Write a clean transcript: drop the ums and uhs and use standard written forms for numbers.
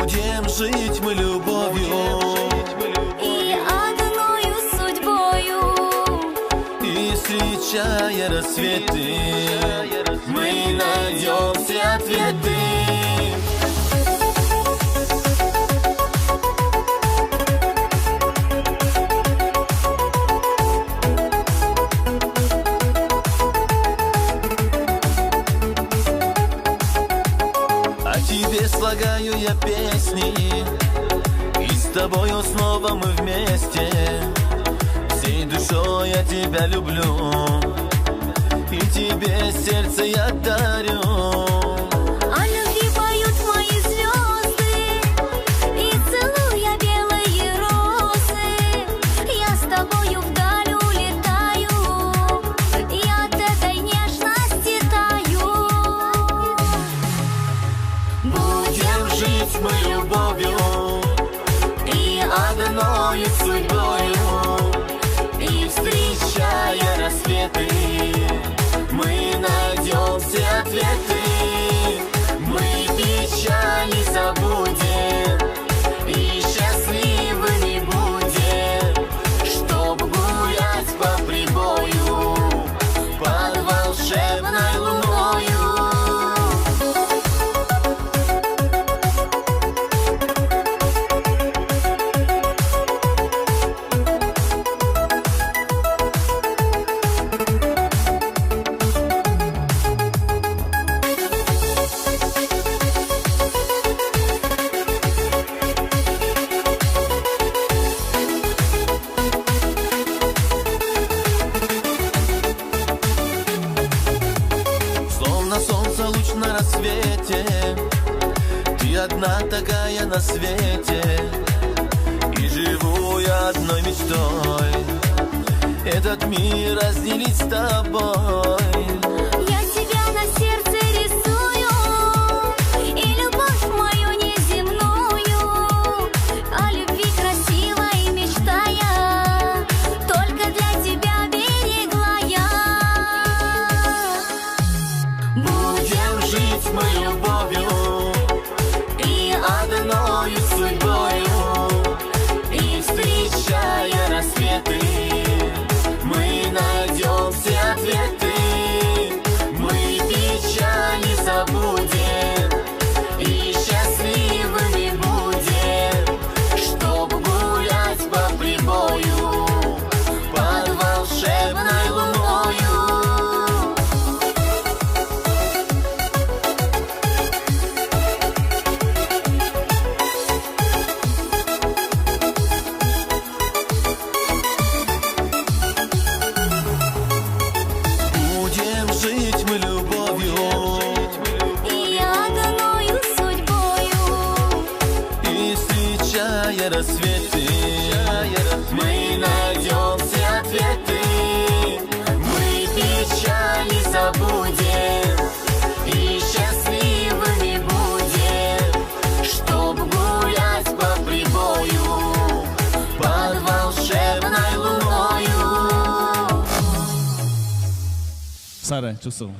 Будем жить мы любовью и одною судьбою. И встречая рассветы, мы найдем все ответы. Тебе слагаю я песни, и с тобою снова мы вместе. Всей душой я тебя люблю, и тебе сердце я дарю. О любви поют мои звезды, и целуя белые розы. Я с тобою вдаль улетаю, и от этой нежности таю. Будем жить мы любовью и одною судьбою. И встречая рассветы, мы найдем все ответы. Мы печали забудем и счастливыми будем, чтоб гулять по прибою под волшебной луною. Солнце луч на рассвете, ты одна такая на свете. И живу я одной мечтой этот мир разделить с тобой. Я тебя на сердце рисую, и любовь мою неземную. О любви красивой мечтая, только для тебя берегла я. Будем жить мы любовью и одною судьбою. И встречая рассветы, мы найдем все ответы. Мы печали забудем и счастливыми будем, чтоб гулять по прибою под волшебной луною. Жить мы любовью и одною судьбою. И встречая рассветы, мы найдем все ответы. Мы печали забудем и счастливыми будем, чтоб гулять по прибою под волшебной луною. Sara, çok sağ olun.